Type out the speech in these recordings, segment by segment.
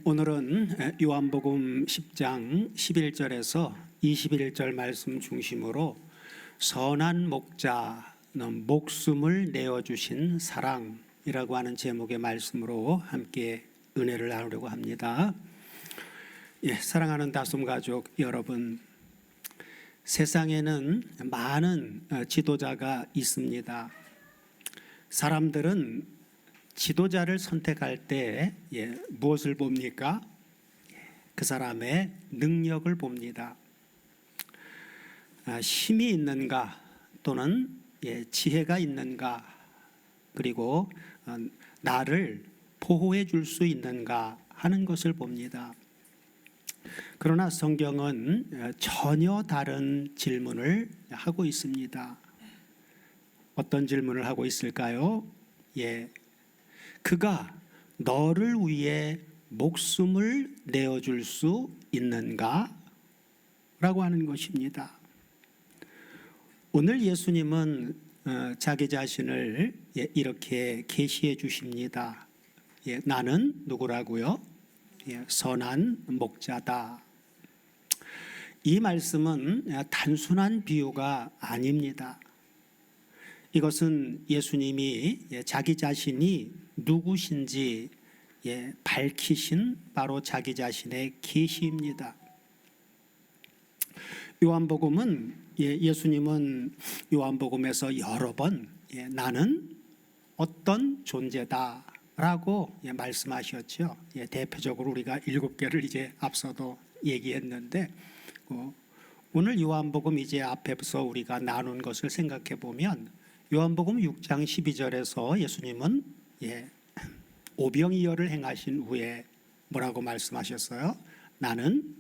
오늘은 요한복음 10장 11절에서 21절 말씀 중심으로 선한 목자는 목숨을 내어주신 사랑이라고 하는 제목의 말씀으로 함께 은혜를 나누려고 합니다. 사랑하는 다솜 가족 여러분, 세상에는 많은 지도자가 있습니다. 사람들은 지도자를 선택할 때 무엇을 봅니까? 그 사람의 능력을 봅니다. 힘이 있는가 또는 지혜가 있는가, 그리고 나를 보호해 줄 수 있는가 하는 것을 봅니다. 그러나 성경은 전혀 다른 질문을 하고 있습니다. 어떤 질문을 하고 있을까요? 그가 너를 위해 목숨을 내어줄 수 있는가? 라고 하는 것입니다. 오늘 예수님은 자기 자신을 이렇게 계시해 주십니다. 나는 누구라고요? 선한 목자다. 이 말씀은 단순한 비유가 아닙니다. 이것은 예수님이 자기 자신이 누구신지 밝히신 바로 자기 자신의 계시입니다. 요한복음은 예수님은 요한복음에서 여러 번 나는 어떤 존재다 라고 말씀하셨죠. 대표적으로 우리가 7개를 이제 앞서도 얘기했는데, 오늘 요한복음 이제 앞에서 우리가 나눈 것을 생각해 보면 요한복음 6장 12절에서 예수님은 오병이어를 행하신 후에 뭐라고 말씀하셨어요? 나는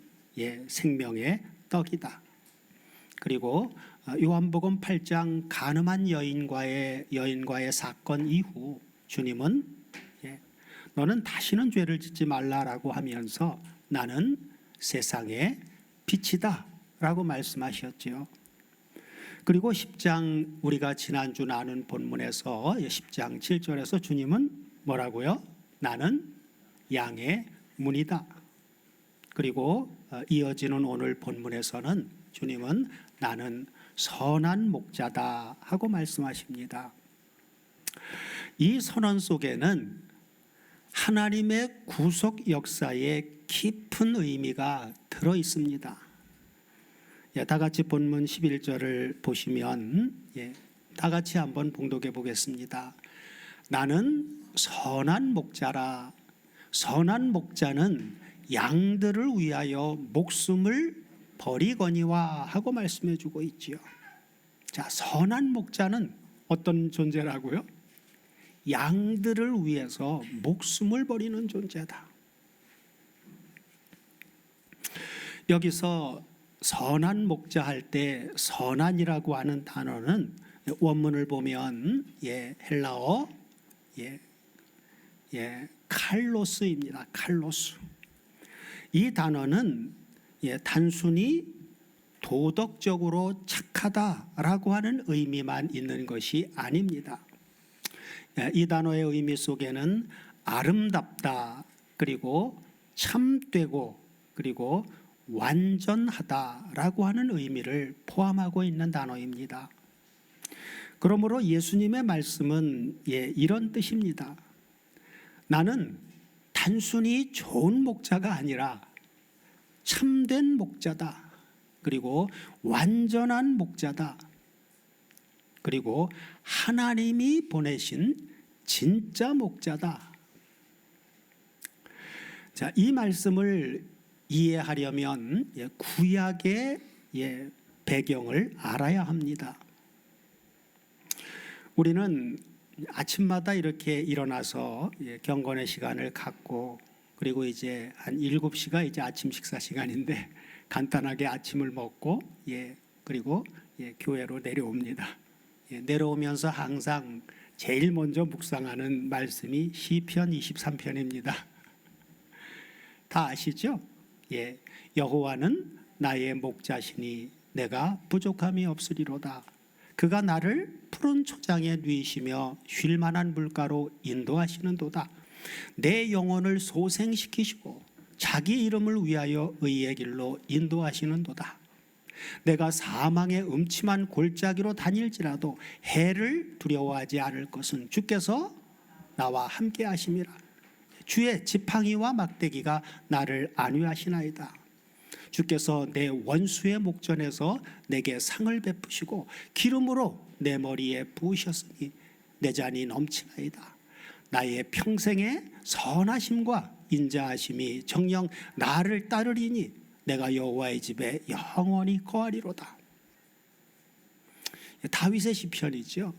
생명의 떡이다. 그리고 요한복음 8장 간음한 여인과의 사건 이후 주님은 너는 다시는 죄를 짓지 말라라고 하면서 나는 세상의 빛이다 라고 말씀하셨죠. 그리고 10장 우리가 지난주 나눈 본문에서 10장 7절에서 주님은 뭐라고요? 나는 양의 문이다. 그리고 이어지는 오늘 본문에서는 주님은 나는 선한 목자다 하고 말씀하십니다. 이 선언 속에는 하나님의 구속 역사에 깊은 의미가 들어 있습니다. 다 같이 본문 11절을 보시면 다 같이 한번 봉독해 보겠습니다. 나는 선한 목자라. 선한 목자는 양들을 위하여 목숨을 버리거니와 하고 말씀해 주고 있지요. 자, 선한 목자는 어떤 존재라고요? 양들을 위해서 목숨을 버리는 존재다. 여기서 선한 목자 할 때 선한이라고 하는 단어는 원문을 보면 헬라어 칼로스입니다. 칼로스. 이 단어는 단순히 도덕적으로 착하다라고 하는 의미만 있는 것이 아닙니다. 이 단어의 의미 속에는 아름답다, 그리고 참되고, 그리고 완전하다라고 하는 의미를 포함하고 있는 단어입니다. 그러므로 예수님의 말씀은 이런 뜻입니다. 나는 단순히 좋은 목자가 아니라 참된 목자다. 그리고 완전한 목자다. 그리고 하나님이 보내신 진짜 목자다. 자, 이 말씀을 이해하려면 구약의 배경을 알아야 합니다. 우리는 아침마다 이렇게 일어나서 경건의 시간을 갖고, 그리고 이제 한 7시가 이제 아침 식사 시간인데 간단하게 아침을 먹고 그리고 교회로 내려옵니다. 내려오면서 항상 제일 먼저 묵상하는 말씀이 시편 23편입니다. 다 아시죠? 여호와는 나의 목자시니 내가 부족함이 없으리로다. 그가 나를 푸른 초장에 누이시며 쉴 만한 물가로 인도하시는도다. 내 영혼을 소생시키시고 자기 이름을 위하여 의의 길로 인도하시는도다. 내가 사망의 음침한 골짜기로 다닐지라도 해를 두려워하지 않을 것은 주께서 나와 함께 하심이라. 주의 지팡이와 막대기가 나를 안위하시나이다. 주께서 내 원수의 목전에서 내게 상을 베푸시고 기름으로 내 머리에 부으셨으니 내 잔이 넘치나이다. 나의 평생의 선하심과 인자하심이 정녕 나를 따르리니 내가 여호와의 집에 영원히 거하리로다. 다윗의 시편이죠.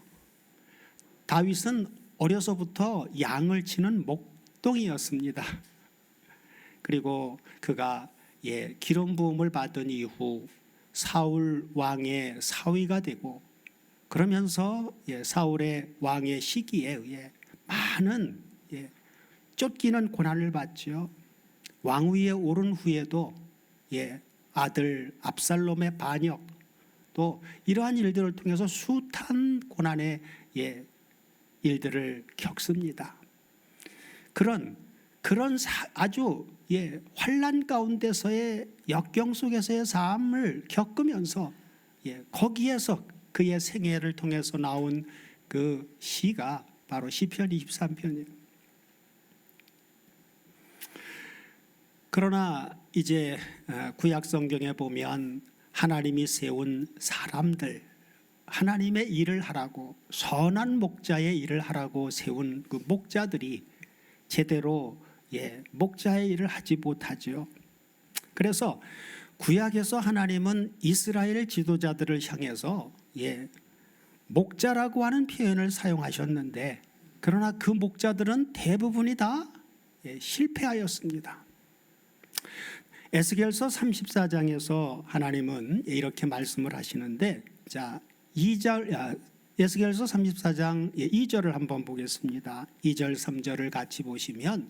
다윗은 어려서부터 양을 치는 목동이었습니다. 그리고 그가 기름 부음을 받은 이후 사울 왕의 사위가 되고 그러면서 사울의 왕의 시기에 의해 많은 쫓기는 고난을 받죠. 왕위에 오른 후에도 아들 압살롬의 반역 또 이러한 일들을 통해서 숱한 고난의 일들을 겪습니다. 그런 아주 환난 가운데서의 역경 속에서의 삶을 겪으면서 거기에서 그의 생애를 통해서 나온 그 시가 바로 시편 23편이에요. 그러나 이제 구약 성경에 보면 하나님이 세운 사람들, 하나님의 일을 하라고 선한 목자의 일을 하라고 세운 그 목자들이 제대로 목자의 일을 하지 못하죠. 그래서 구약에서 하나님은 이스라엘 지도자들을 향해서 목자라고 하는 표현을 사용하셨는데 그러나 그 목자들은 대부분이 다 실패하였습니다. 에스겔서 34장에서 하나님은 이렇게 말씀을 하시는데 에스겔서 34장 2절을 한번 보겠습니다. 2절 3절을 같이 보시면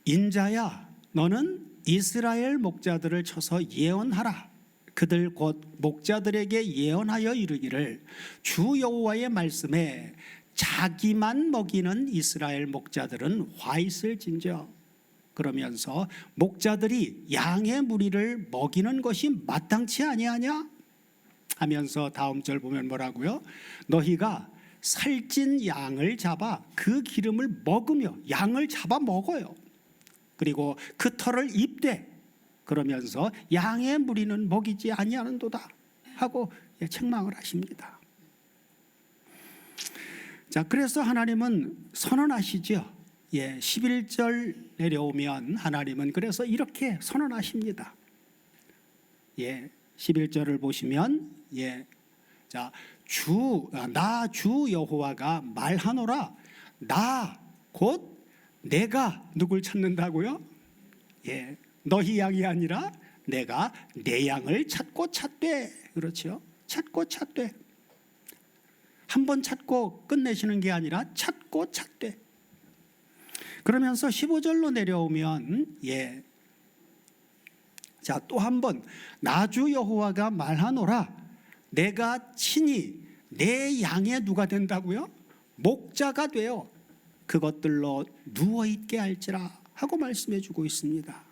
인자야 너는 이스라엘 목자들을 쳐서 예언하라. 그들 곧 목자들에게 예언하여 이르기를 주 여호와의 말씀에 자기만 먹이는 이스라엘 목자들은 화 있을진저. 그러면서 목자들이 양의 무리를 먹이는 것이 마땅치 아니하냐 하면서 다음 절 보면 뭐라고요? 너희가 살찐 양을 잡아 그 기름을 먹으며 양을 잡아 먹어요. 그리고 그 털을 입되 그러면서 양의 무리는 먹이지 아니하는도다 하고 책망을 하십니다. 자, 그래서 하나님은 선언하시죠. 11절 내려오면 하나님은 그래서 이렇게 선언하십니다. 11절을 보시면 나 주 여호와가 말하노라. 나 곧 내가 누굴 찾는다고요? 너희 양이 아니라 내가 내 양을 찾고 찾되. 그렇죠? 찾고 찾되. 한번 찾고 끝내시는 게 아니라 찾고 찾되. 그러면서 15절로 내려오면 또 한 번 나 주 여호와가 말하노라. 내가 친히 내 양의 누가 된다고요? 목자가 되어 그것들로 누워있게 할지라 하고 말씀해 주고 있습니다.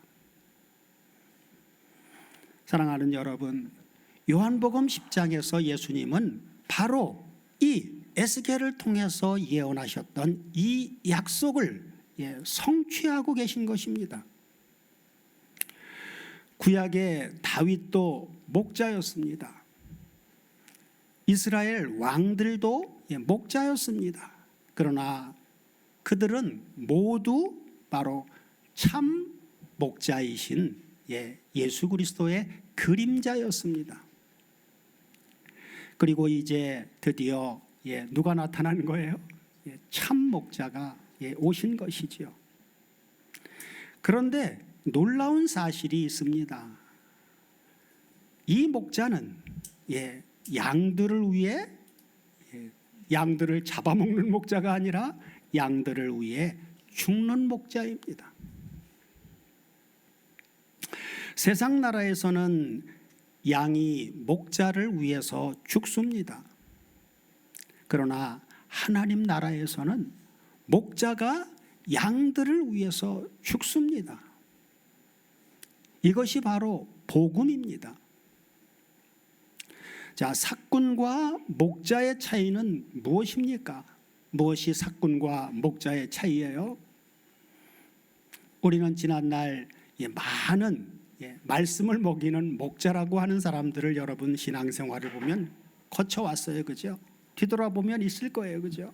사랑하는 여러분, 요한복음 10장에서 예수님은 바로 이 에스겔을 통해서 예언하셨던 이 약속을 성취하고 계신 것입니다. 구약의 다윗도 목자였습니다. 이스라엘 왕들도 목자였습니다. 그러나 그들은 모두 바로 참 목자이신 예수 그리스도의 그림자였습니다. 그리고 이제 드디어 누가 나타난 거예요? 참 목자가 오신 것이지요. 그런데 놀라운 사실이 있습니다. 이 목자는 양들을 위해 양들을 잡아먹는 목자가 아니라 양들을 위해 죽는 목자입니다. 세상 나라에서는 양이 목자를 위해서 죽습니다. 그러나 하나님 나라에서는 목자가 양들을 위해서 죽습니다. 이것이 바로 복음입니다. 자, 삭군과 목자의 차이는 무엇입니까? 무엇이 삭군과 목자의 차이예요? 우리는 지난날 많은 말씀을 먹이는 목자라고 하는 사람들을 여러분 신앙생활을 보면 거쳐왔어요. 그죠? 뒤돌아보면 있을 거예요. 그죠?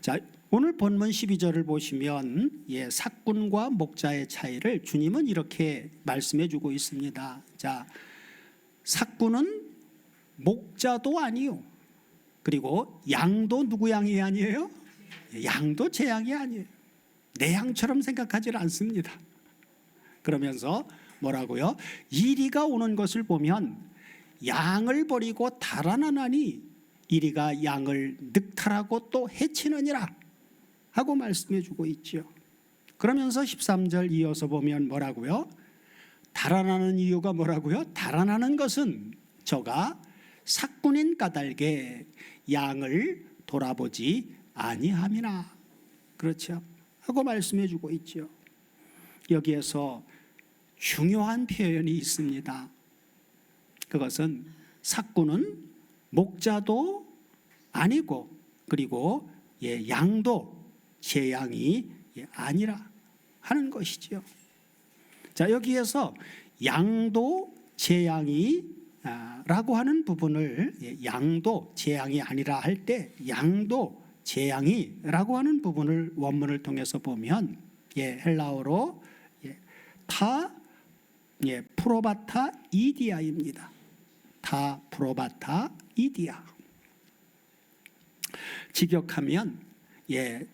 자, 오늘 본문 12절을 보시면 삭군과 목자의 차이를 주님은 이렇게 말씀해 주고 있습니다. 자, 삭군은 목자도 아니요. 그리고 양도 누구 양이 아니에요? 양도 제 양이 아니에요. 내 양처럼 생각하지 않습니다. 그러면서 뭐라고요? 이리가 오는 것을 보면 양을 버리고 달아나나니 이리가 양을 늑탈하고 또 해치느니라 하고 말씀해 주고 있죠. 그러면서 13절 이어서 보면 뭐라고요? 달아나는 이유가 뭐라고요? 달아나는 것은 저가 삭군인 까닭에 양을 돌아보지 아니함이나. 그렇죠? 하고 말씀해 주고 있죠. 여기에서 중요한 표현이 있습니다. 그것은 삭군은 목자도 아니고 그리고 양도 제 양이 아니라 하는 것이지요. 자, 여기에서 양도 제 양이 라고 하는 부분을 양도 제 양이 아니라 할 때 양도 제 양이라고 하는 부분을 원문을 통해서 보면 헬라어로 타 프로바타 이디아입니다. 타 프로바타 이디아. 직역하면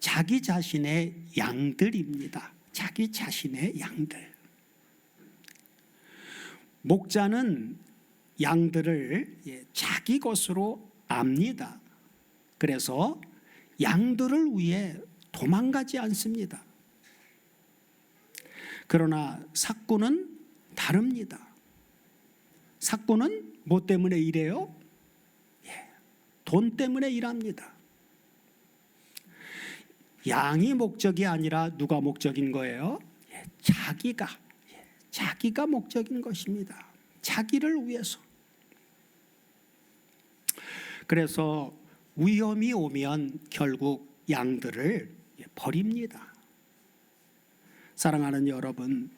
자기 자신의 양들입니다. 자기 자신의 양들. 목자는 양들을 자기 것으로 압니다. 그래서 양들을 위해 도망가지 않습니다. 그러나 삭군은 다릅니다. 삭군은 뭐 때문에 일해요? 돈 때문에 일합니다. 양이 목적이 아니라 누가 목적인 거예요? 자기가 목적인 것입니다. 자기를 위해서. 그래서 위험이 오면 결국 양들을 버립니다. 사랑하는 여러분,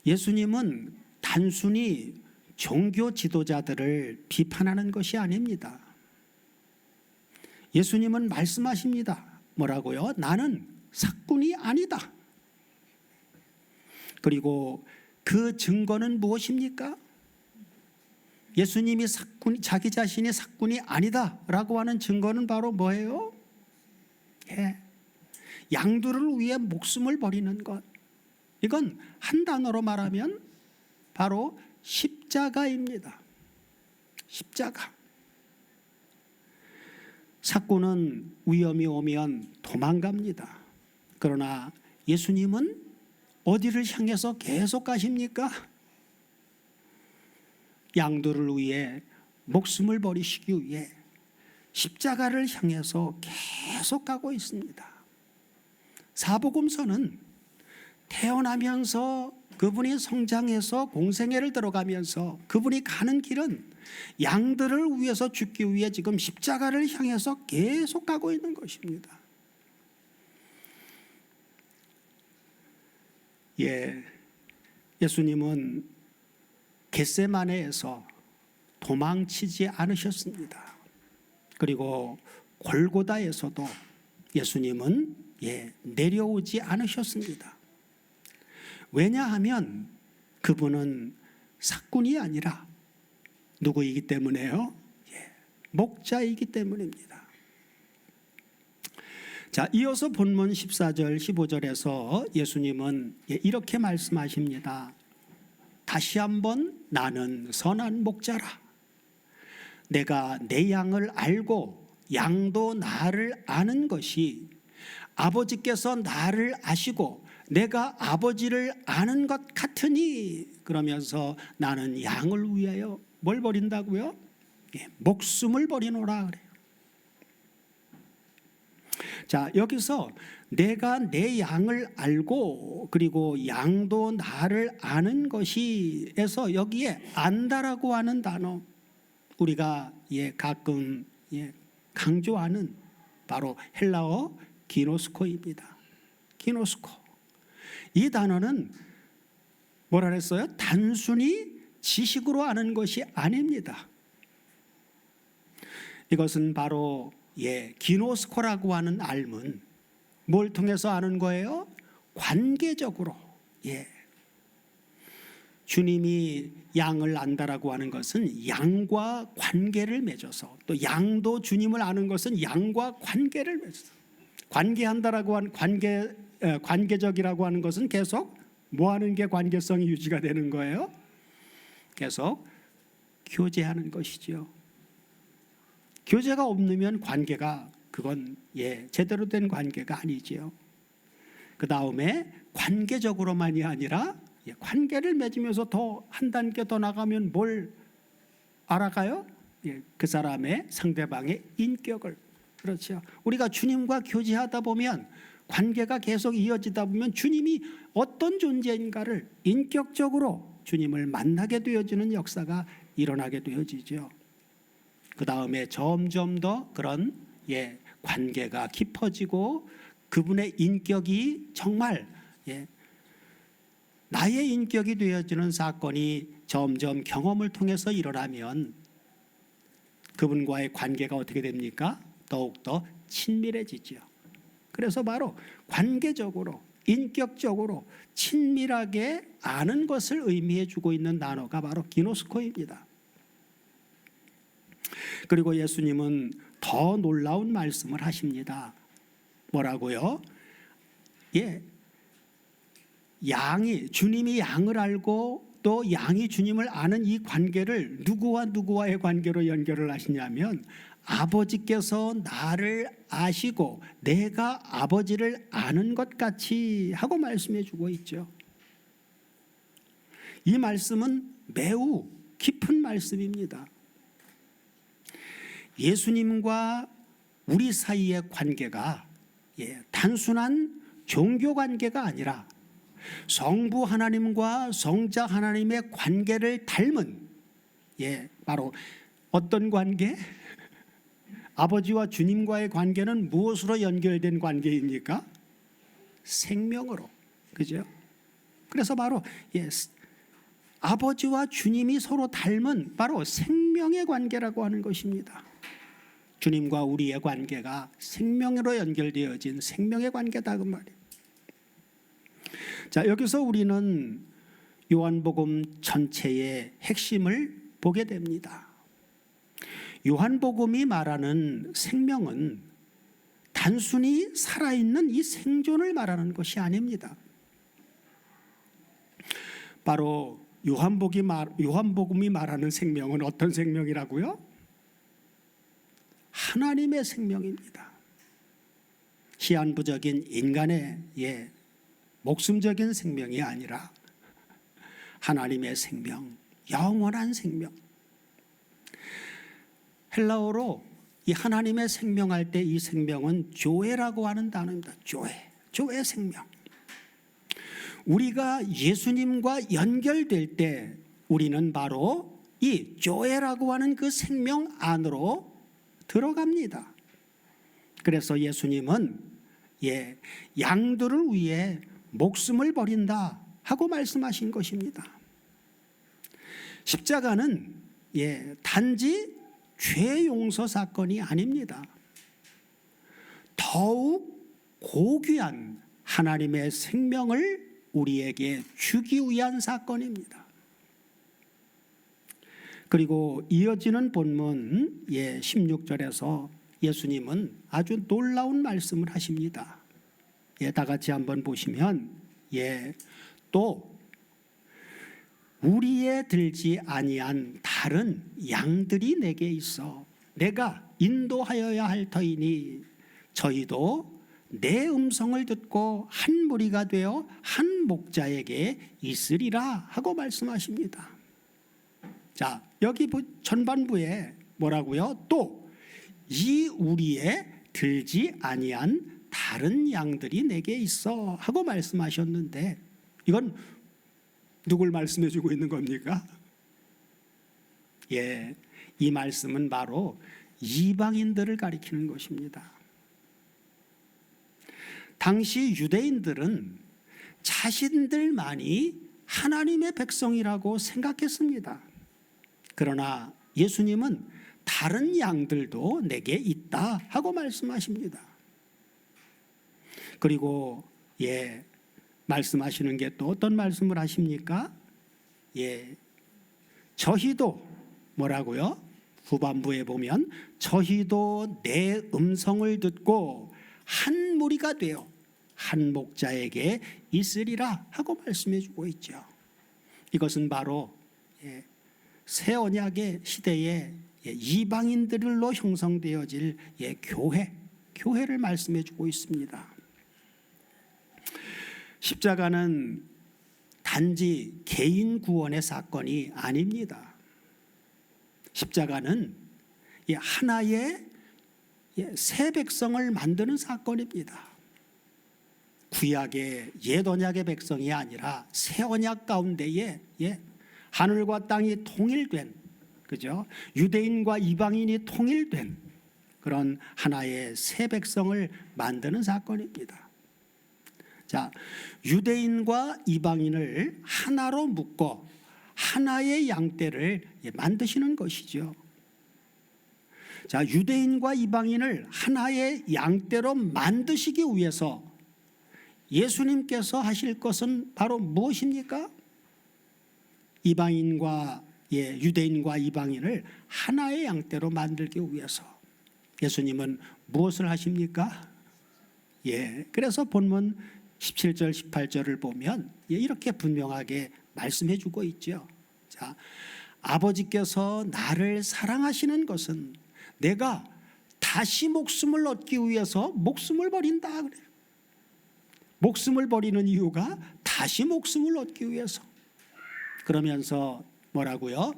예수님은 단순히 종교 지도자들을 비판하는 것이 아닙니다. 예수님은 말씀하십니다. 뭐라고요? 나는 삭군이 아니다. 그리고 그 증거는 무엇입니까? 예수님이 자기 자신이 삭군이 아니다라고 하는 증거는 바로 뭐예요? 양들을 위해 목숨을 버리는 것. 이건 한 단어로 말하면 바로 십자가입니다. 십자가. 삭군은 위험이 오면 도망갑니다. 그러나 예수님은 어디를 향해서 계속 가십니까? 양들을 위해 목숨을 버리시기 위해 십자가를 향해서 계속 가고 있습니다. 사복음서는 태어나면서 그분이 성장해서 공생애를 들어가면서 그분이 가는 길은 양들을 위해서 죽기 위해 지금 십자가를 향해서 계속 가고 있는 것입니다. 예수님은 겟세마네에서 도망치지 않으셨습니다. 그리고 골고다에서도 예수님은 내려오지 않으셨습니다. 왜냐하면 그분은 삭군이 아니라 누구이기 때문에요? 목자이기 때문입니다. 자, 이어서 본문 14절 15절에서 예수님은 이렇게 말씀하십니다. 다시 한번 나는 선한 목자라. 내가 내 양을 알고 양도 나를 아는 것이 아버지께서 나를 아시고 내가 아버지를 아는 것 같으니. 그러면서 나는 양을 위하여 뭘 버린다고요? 목숨을 버리노라 그래요. 자, 여기서 내가 내 양을 알고 그리고 양도 나를 아는 것이에서 여기에 안다라고 하는 단어, 우리가 가끔 강조하는 바로 헬라어 기노스코입니다. 기노스코. 이 단어는 뭐라 그랬어요? 단순히 지식으로 아는 것이 아닙니다. 이것은 바로 기노스코라고 하는 알문, 뭘 통해서 아는 거예요? 관계적으로. 주님이 양을 안다라고 하는 것은 양과 관계를 맺어서, 또 양도 주님을 아는 것은 양과 관계를 맺어서, 관계한다라고 하는 관계적이라고 하는 것은 계속 뭐 하는 게 관계성이 유지가 되는 거예요? 계속 교제하는 것이죠. 교제가 없으면 관계가 그건 제대로 된 관계가 아니지요. 그 다음에 관계적으로만이 아니라 관계를 맺으면서 더 한 단계 더 나가면 뭘 알아가요? 그 사람의 상대방의 인격을. 그렇죠. 우리가 주님과 교제하다 보면, 관계가 계속 이어지다 보면 주님이 어떤 존재인가를 인격적으로 주님을 만나게 되어지는 역사가 일어나게 되어지죠. 그 다음에 점점 더 그런 관계가 깊어지고 그분의 인격이 정말 나의 인격이 되어지는 사건이 점점 경험을 통해서 일어나면 그분과의 관계가 어떻게 됩니까? 더욱더 친밀해지죠. 그래서 바로 관계적으로, 인격적으로 친밀하게 아는 것을 의미해 주고 있는 단어가 바로 기노스코입니다. 그리고 예수님은 더 놀라운 말씀을 하십니다. 뭐라고요? 주님이 양을 알고 또 양이 주님을 아는 이 관계를 누구와 누구와의 관계로 연결을 하시냐면, 아버지께서 나를 아시고 내가 아버지를 아는 것 같이 하고 말씀해 주고 있죠. 이 말씀은 매우 깊은 말씀입니다. 예수님과 우리 사이의 관계가 단순한 종교 관계가 아니라 성부 하나님과 성자 하나님의 관계를 닮은 바로 어떤 관계? 아버지와 주님과의 관계는 무엇으로 연결된 관계입니까? 생명으로. 그죠? 그래서 바로 아버지와 주님이 서로 닮은 바로 생명의 관계라고 하는 것입니다. 주님과 우리의 관계가 생명으로 연결되어진 생명의 관계다 그 말이에요. 자, 여기서 우리는 요한복음 전체의 핵심을 보게 됩니다. 요한복음이 말하는 생명은 단순히 살아있는 이 생존을 말하는 것이 아닙니다. 바로 요한복음이 말하는 생명은 어떤 생명이라고요? 하나님의 생명입니다. 시한부적인 인간의 목숨적인 생명이 아니라 하나님의 생명, 영원한 생명. 헬라어로 이 하나님의 생명할 때 이 생명은 조에라고 하는 단어입니다. 조의 생명. 우리가 예수님과 연결될 때 우리는 바로 이 조에라고 하는 그 생명 안으로 들어갑니다. 그래서 예수님은 양들을 위해 목숨을 버린다 하고 말씀하신 것입니다. 십자가는 단지 죄 용서 사건이 아닙니다. 더욱 고귀한 하나님의 생명을 우리에게 주기 위한 사건입니다. 그리고 이어지는 본문 16절에서 예수님은 아주 놀라운 말씀을 하십니다. 다 같이 한번 보시면 또 우리에 들지 아니한 다른 양들이 내게 있어 내가 인도하여야 할 터이니 저희도 내 음성을 듣고 한 무리가 되어 한 목자에게 있으리라 하고 말씀하십니다. 자, 여기 전반부에 뭐라고요? 또 이 우리에 들지 아니한 다른 양들이 내게 있어 하고 말씀하셨는데, 이건 누굴 말씀해 주고 있는 겁니까? 예, 이 말씀은 바로 이방인들을 가리키는 것입니다. 당시 유대인들은 자신들만이 하나님의 백성이라고 생각했습니다. 그러나 예수님은 다른 양들도 내게 있다 하고 말씀하십니다. 그리고 말씀하시는 게 또 어떤 말씀을 하십니까? 저희도 뭐라고요? 후반부에 보면 저희도 내 음성을 듣고 한 무리가 되어 한 목자에게 있으리라 하고 말씀해 주고 있죠. 이것은 바로 새 언약의 시대에 이방인들로 형성되어질 교회를 말씀해 주고 있습니다. 십자가는 단지 개인 구원의 사건이 아닙니다. 십자가는 하나의 새 백성을 만드는 사건입니다. 구약의 옛 언약의 백성이 아니라 새 언약 가운데에 하늘과 땅이 통일된, 그죠? 유대인과 이방인이 통일된 그런 하나의 새 백성을 만드는 사건입니다. 자, 유대인과 이방인을 하나로 묶어 하나의 양떼를 만드시는 것이죠. 자, 유대인과 이방인을 하나의 양떼로 만드시기 위해서 예수님께서 하실 것은 바로 무엇입니까? 유대인과 이방인을 하나의 양떼로 만들기 위해서 예수님은 무엇을 하십니까? 그래서 본문 17절 18절을 보면 이렇게 분명하게 말씀해 주고 있죠. 자, 아버지께서 나를 사랑하시는 것은 내가 다시 목숨을 얻기 위해서 목숨을 버린다 그래요. 목숨을 버리는 이유가 다시 목숨을 얻기 위해서. 그러면서 뭐라고요?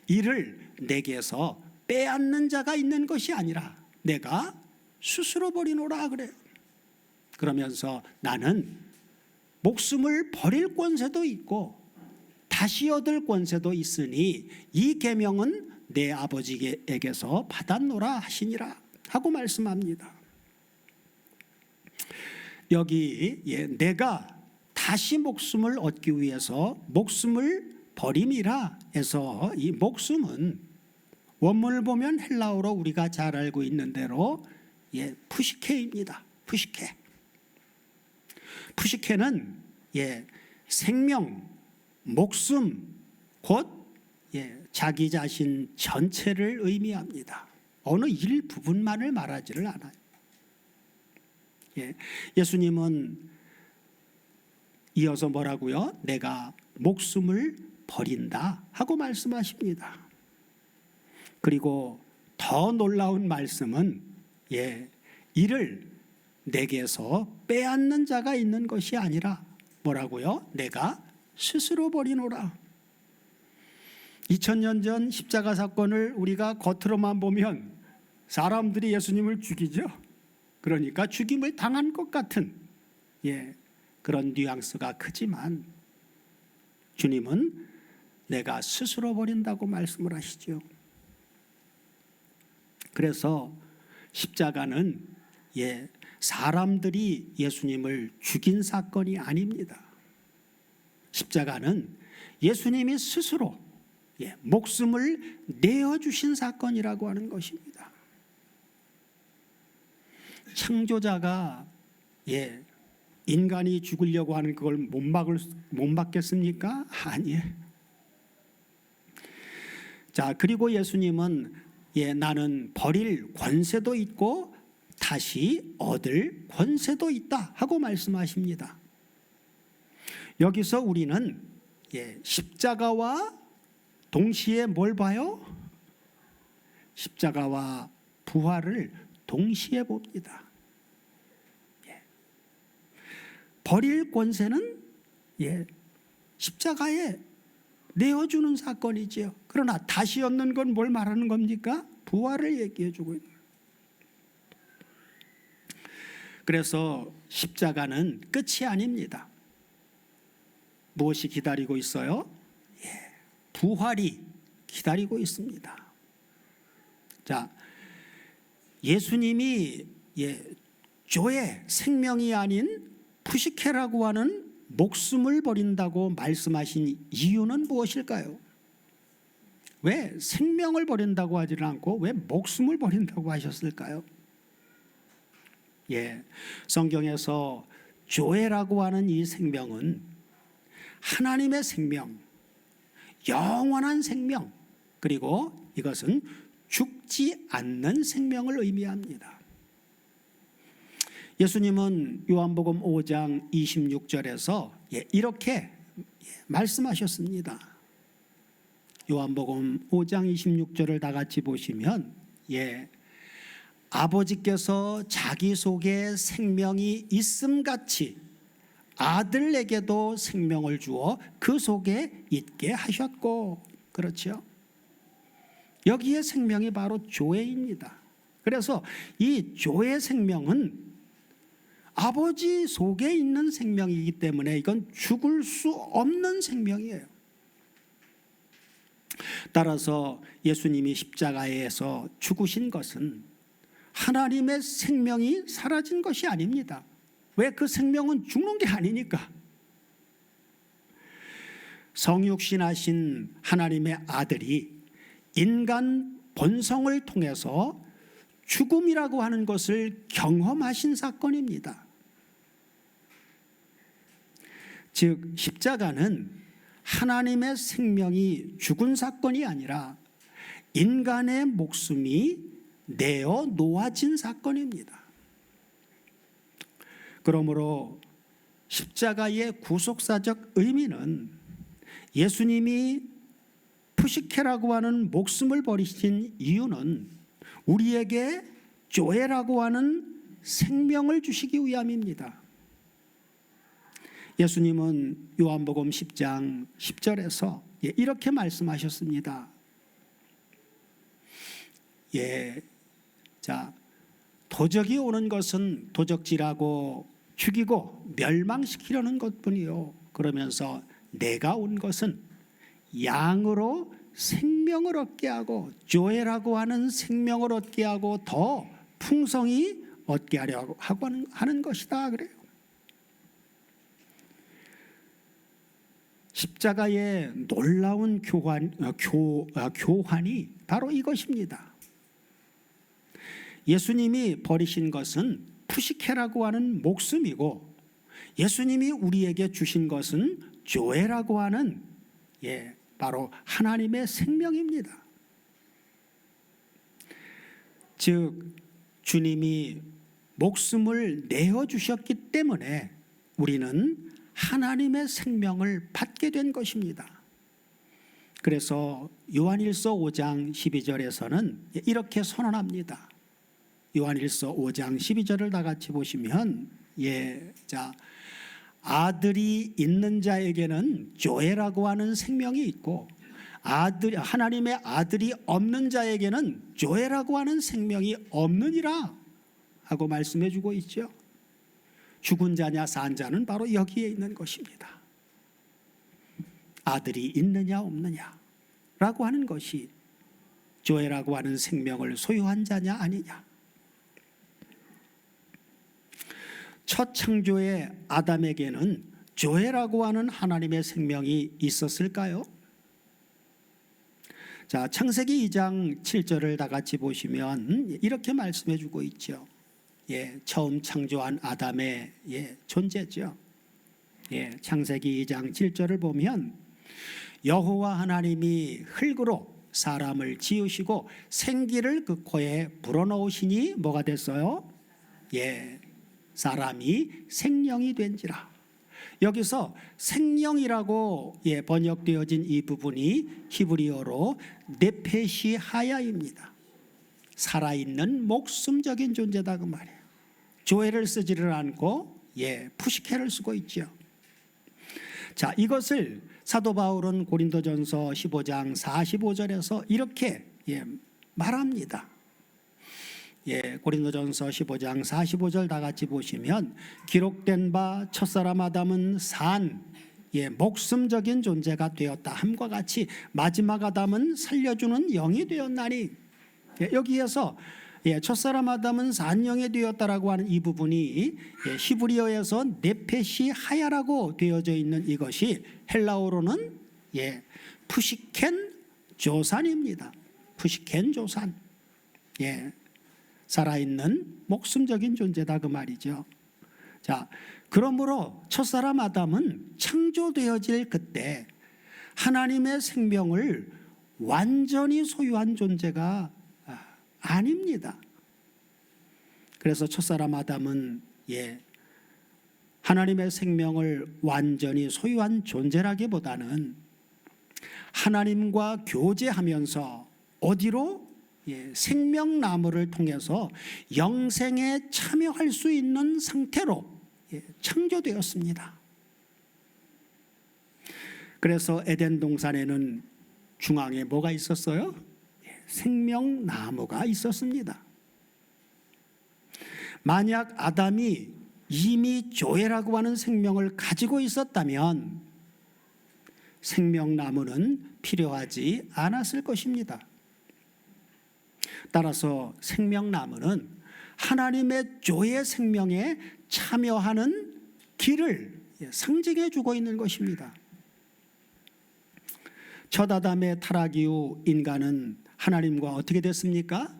이를 내게서 빼앗는 자가 있는 것이 아니라 내가 스스로 버리노라 그래요. 그러면서 나는 목숨을 버릴 권세도 있고 다시 얻을 권세도 있으니 이 계명은 내 아버지에게서 받았노라 하시니라 하고 말씀합니다. 여기 내가 다시 목숨을 얻기 위해서 목숨을 버림이라 해서 이 목숨은 원문을 보면 헬라어로 우리가 잘 알고 있는 대로 푸시케입니다. 푸시케는 생명, 목숨, 곧 자기 자신 전체를 의미합니다. 어느 일부분만을 말하지를 않아요. 예수님은 이어서 뭐라고요? 내가 목숨을 버린다 하고 말씀하십니다. 그리고 더 놀라운 말씀은 이를 내게서 빼앗는 자가 있는 것이 아니라 뭐라고요? 내가 스스로 버리노라. 2000년 전 십자가 사건을 우리가 겉으로만 보면 사람들이 예수님을 죽이죠. 그러니까 죽임을 당한 것 같은 그런 뉘앙스가 크지만 주님은 내가 스스로 버린다고 말씀을 하시죠. 그래서 십자가는 사람들이 예수님을 죽인 사건이 아닙니다. 십자가는 예수님이 스스로 목숨을 내어주신 사건이라고 하는 것입니다. 창조자가 인간이 죽으려고 하는 그걸 못 막겠습니까? 아니에요. 자, 그리고 예수님은 나는 버릴 권세도 있고 다시 얻을 권세도 있다 하고 말씀하십니다. 여기서 우리는 십자가와 동시에 뭘 봐요? 십자가와 부활을 동시에 봅니다. 버릴 권세는 십자가에 내어주는 사건이지요. 그러나 다시 얻는 건 뭘 말하는 겁니까? 부활을 얘기해 주고 있는 거예요. 그래서 십자가는 끝이 아닙니다. 무엇이 기다리고 있어요? 부활이 기다리고 있습니다. 자, 예수님이 조의 생명이 아닌 푸시케라고 하는 목숨을 버린다고 말씀하신 이유는 무엇일까요? 왜 생명을 버린다고 하지는 않고 왜 목숨을 버린다고 하셨을까요? 성경에서 조에라고 하는 이 생명은 하나님의 생명, 영원한 생명, 그리고 이것은 죽지 않는 생명을 의미합니다. 예수님은 요한복음 5장 26절에서 이렇게 말씀하셨습니다. 요한복음 5장 26절을 다 같이 보시면 아버지께서 자기 속에 생명이 있음같이 아들에게도 생명을 주어 그 속에 있게 하셨고, 그렇죠? 여기에 생명이 바로 조회입니다. 그래서 이 조회 생명은 아버지 속에 있는 생명이기 때문에 이건 죽을 수 없는 생명이에요. 따라서 예수님이 십자가에서 죽으신 것은 하나님의 생명이 사라진 것이 아닙니다. 왜? 그 생명은 죽는 게 아니니까. 성육신하신 하나님의 아들이 인간 본성을 통해서 죽음이라고 하는 것을 경험하신 사건입니다. 즉 십자가는 하나님의 생명이 죽은 사건이 아니라 인간의 목숨이 내어 놓아진 사건입니다. 그러므로 십자가의 구속사적 의미는 예수님이 푸시케라고 하는 목숨을 버리신 이유는 우리에게 조에라고 하는 생명을 주시기 위함입니다. 예수님은 요한복음 10장 10절에서 이렇게 말씀하셨습니다. 도적이 오는 것은 도적질하고 죽이고 멸망시키려는 것뿐이요. 그러면서 내가 온 것은 양으로 생명을 얻게 하고 조에라고 하는 생명을 얻게 하고 더 풍성히 얻게 하려고 하는 것이다 그래요. 십자가의 놀라운 교환이 바로 이것입니다. 예수님이 버리신 것은 푸시케라고 하는 목숨이고 예수님이 우리에게 주신 것은 조에라고 하는 바로 하나님의 생명입니다. 즉 주님이 목숨을 내어주셨기 때문에 우리는 하나님의 생명을 받게 된 것입니다. 그래서 요한일서 5장 12절에서는 이렇게 선언합니다. 요한일서 5장 12절을 다 같이 보시면 아들이 있는 자에게는 조에라고 하는 생명이 있고 하나님의 아들이 없는 자에게는 조에라고 하는 생명이 없느니라 하고 말씀해 주고 있죠. 죽은 자냐 산 자는 바로 여기에 있는 것입니다. 아들이 있느냐 없느냐라고 하는 것이 조에라고 하는 생명을 소유한 자냐 아니냐. 첫 창조의 아담에게는 조에라고 하는 하나님의 생명이 있었을까요? 자, 창세기 2장 7절을 다 같이 보시면 이렇게 말씀해 주고 있죠. 처음 창조한 아담의 존재죠. 창세기 2장 7절을 보면 여호와 하나님이 흙으로 사람을 지으시고 생기를 그 코에 불어넣으시니 뭐가 됐어요? 사람이 생령이 된지라. 여기서 생령이라고 번역되어진 이 부분이 히브리어로 네페시 하야입니다. 살아있는 목숨적인 존재다 그 말이에요. 조에를 쓰지를 않고 푸시케를 쓰고 있죠. 자, 이것을 사도 바울은 고린도전서 15장 45절에서 이렇게 말합니다. 고린도전서 15장 45절 다 같이 보시면 기록된 바 첫사람 아담은 산 목숨적인 존재가 되었다 함과 같이 마지막 아담은 살려주는 영이 되었나니, 여기에서 첫사람 아담은 산영이 되었다라고 하는 이 부분이 히브리어에서 네페시 하야라고 되어져 있는 이것이 헬라어로는 푸시켄 조산입니다. 푸시켄 조산. 살아있는 목숨적인 존재다 그 말이죠. 자, 그러므로 첫사람 아담은 창조되어질 그때 하나님의 생명을 완전히 소유한 존재가 아닙니다. 그래서 첫사람 아담은 하나님의 생명을 완전히 소유한 존재라기보다는 하나님과 교제하면서 어디로 생명나무를 통해서 영생에 참여할 수 있는 상태로 창조되었습니다. 그래서 에덴 동산에는 중앙에 뭐가 있었어요? 생명나무가 있었습니다. 만약 아담이 이미 조회라고 하는 생명을 가지고 있었다면 생명나무는 필요하지 않았을 것입니다. 따라서 생명나무는 하나님의 조회 생명에 참여하는 길을 상징해 주고 있는 것입니다. 첫 아담의 타락 이후 인간은 하나님과 어떻게 됐습니까?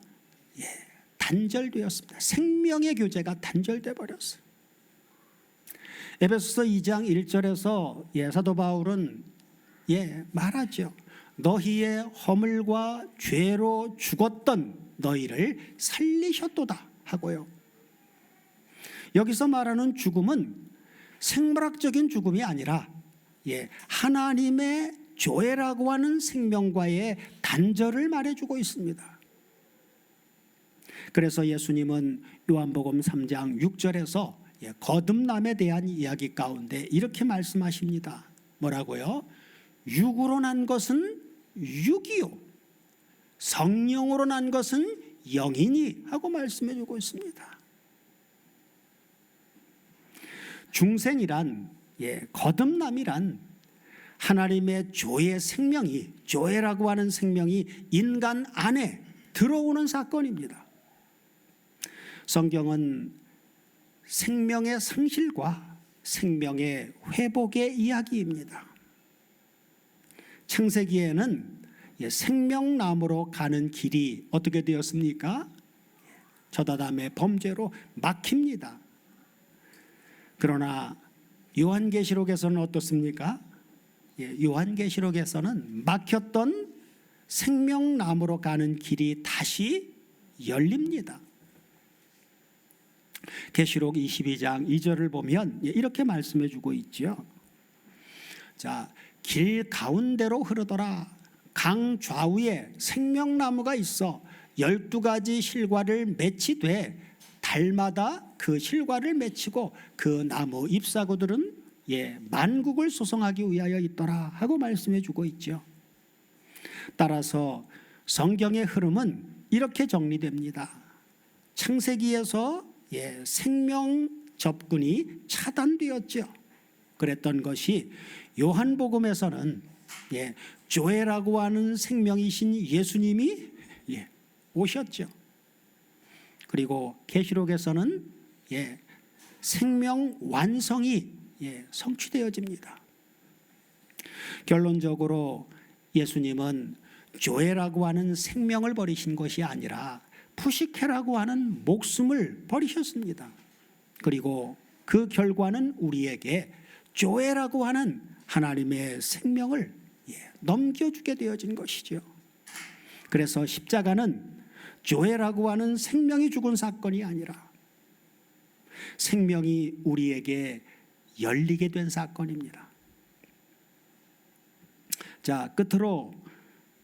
단절되었습니다. 생명의 교제가 단절돼 버렸어요. 에베소서 2장 1절에서 사도 바울은 말하죠. 너희의 허물과 죄로 죽었던 너희를 살리셨도다 하고요. 여기서 말하는 죽음은 생물학적인 죽음이 아니라 하나님의 조회라고 하는 생명과의 단절을 말해주고 있습니다. 그래서 예수님은 요한복음 3장 6절에서 거듭남에 대한 이야기 가운데 이렇게 말씀하십니다. 뭐라고요? 육으로 난 것은 육이요 성령으로 난 것은 영이니 하고 말씀해 주고 있습니다. 중생이란 거듭남이란 하나님의 조의 생명이, 조회라고 하는 생명이 인간 안에 들어오는 사건입니다. 성경은 생명의 상실과 생명의 회복의 이야기입니다. 창세기에는 생명나무로 가는 길이 어떻게 되었습니까? 첫 아담의 범죄로 막힙니다. 그러나 요한계시록에서는 어떻습니까? 요한계시록에서는 막혔던 생명나무로 가는 길이 다시 열립니다. 계시록 22장 2절을 보면 이렇게 말씀해 주고 있죠. 자, 길 가운데로 흐르더라. 강 좌우에 생명나무가 있어 12가지 실과를 맺히되 달마다 그 실과를 맺히고 그 나무 잎사구들은 만국을 소송하기 위하여 있더라 하고 말씀해 주고 있죠. 따라서 성경의 흐름은 이렇게 정리됩니다. 창세기에서 생명 접근이 차단되었죠. 그랬던 것이 요한복음에서는 조회라고 하는 생명이신 예수님이 오셨죠. 그리고 계시록에서는 생명 완성이 성취되어집니다. 결론적으로 예수님은 조회라고 하는 생명을 버리신 것이 아니라 푸시케라고 하는 목숨을 버리셨습니다. 그리고 그 결과는 우리에게 조회라고 하는 하나님의 생명을 넘겨주게 되어진 것이죠. 그래서 십자가는 조회라고 하는 생명이 죽은 사건이 아니라 생명이 우리에게 열리게 된 사건입니다. 자, 끝으로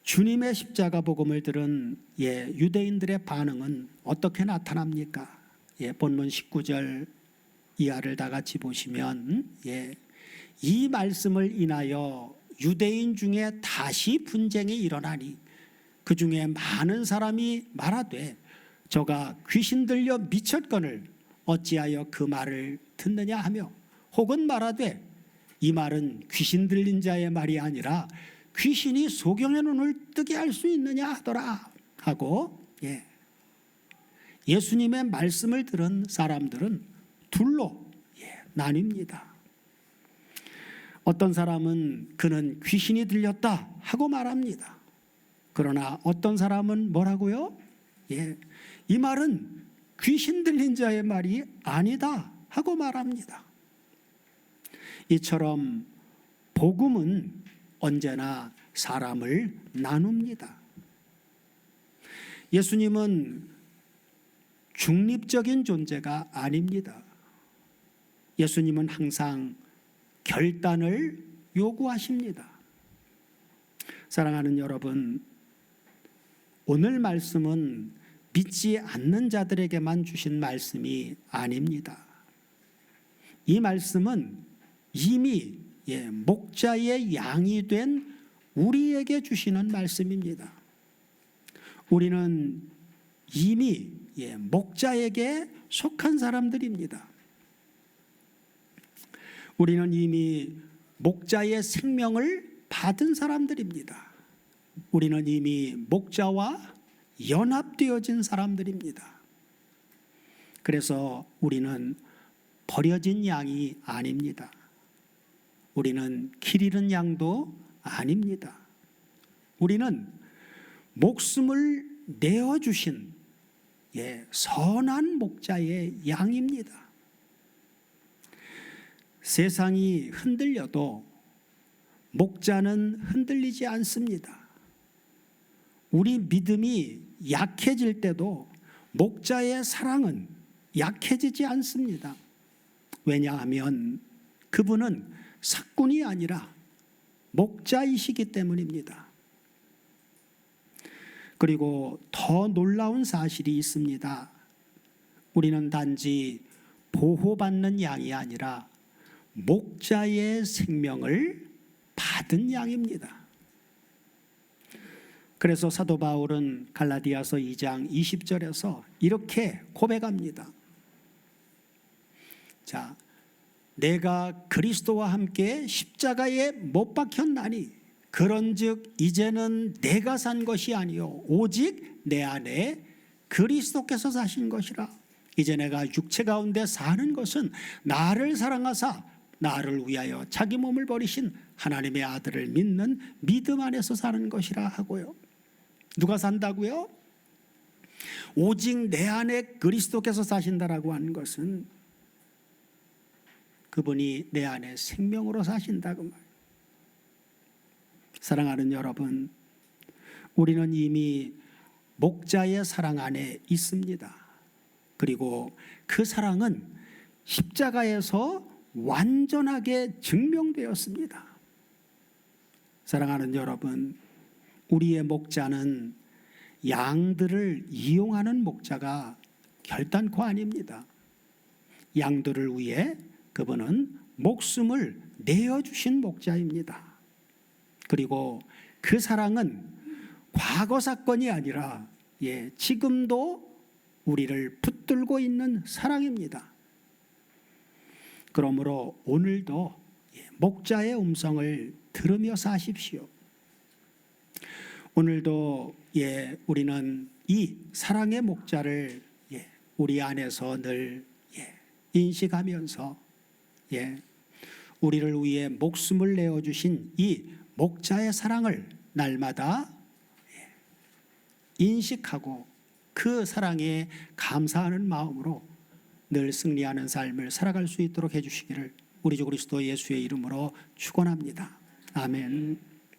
주님의 십자가 복음을 들은 유대인들의 반응은 어떻게 나타납니까? 본문 19절 이하를 다 같이 보시면 이 말씀을 인하여 유대인 중에 다시 분쟁이 일어나니 그 중에 많은 사람이 말하되 저가 귀신 들려 미쳤거늘 어찌하여 그 말을 듣느냐 하며, 혹은 말하되 이 말은 귀신 들린 자의 말이 아니라 귀신이 소경의 눈을 뜨게 할 수 있느냐 하더라 하고, 예수님의 말씀을 들은 사람들은 둘로 나뉩니다. 어떤 사람은 그는 귀신이 들렸다 하고 말합니다. 그러나 어떤 사람은 뭐라고요? 이 말은 귀신 들린 자의 말이 아니다 하고 말합니다. 이처럼 복음은 언제나 사람을 나눕니다. 예수님은 중립적인 존재가 아닙니다. 예수님은 항상 결단을 요구하십니다. 사랑하는 여러분, 오늘 말씀은 믿지 않는 자들에게만 주신 말씀이 아닙니다. 이 말씀은 이미 목자의 양이 된 우리에게 주시는 말씀입니다. 우리는 이미 목자에게 속한 사람들입니다. 우리는 이미 목자의 생명을 받은 사람들입니다. 우리는 이미 목자와 연합되어진 사람들입니다. 그래서 우리는 버려진 양이 아닙니다. 우리는 길 잃은 양도 아닙니다. 우리는 목숨을 내어주신 선한 목자의 양입니다. 세상이 흔들려도 목자는 흔들리지 않습니다. 우리 믿음이 약해질 때도 목자의 사랑은 약해지지 않습니다. 왜냐하면 그분은 사꾼이 아니라 목자이시기 때문입니다. 그리고 더 놀라운 사실이 있습니다. 우리는 단지 보호받는 양이 아니라 목자의 생명을 받은 양입니다. 그래서 사도 바울은 갈라디아서 2장 20절에서 이렇게 고백합니다. 자, 내가 그리스도와 함께 십자가에 못 박혔나니 그런즉 이제는 내가 산 것이 아니요 오직 내 안에 그리스도께서 사신 것이라. 이제 내가 육체 가운데 사는 것은 나를 사랑하사 나를 위하여 자기 몸을 버리신 하나님의 아들을 믿는 믿음 안에서 사는 것이라 하고요. 누가 산다고요? 오직 내 안에 그리스도께서 사신다라고 하는 것은 그분이 내 안에 생명으로 사신다고 말이에요. 사랑하는 여러분, 우리는 이미 목자의 사랑 안에 있습니다. 그리고 그 사랑은 십자가에서 완전하게 증명되었습니다. 사랑하는 여러분, 우리의 목자는 양들을 이용하는 목자가 결단코 아닙니다. 양들을 위해 그분은 목숨을 내어주신 목자입니다. 그리고 그 사랑은 과거 사건이 아니라 지금도 우리를 붙들고 있는 사랑입니다. 그러므로 오늘도 목자의 음성을 들으며 사십시오. 오늘도 우리는 이 사랑의 목자를 우리 안에서 늘 인식하면서 우리를 위해 목숨을 내어주신 이 목자의 사랑을 날마다 인식하고 그 사랑에 감사하는 마음으로 늘 승리하는 삶을 살아갈 수 있도록 해주시기를 우리 주 그리스도 예수의 이름으로 축원합니다. 아멘.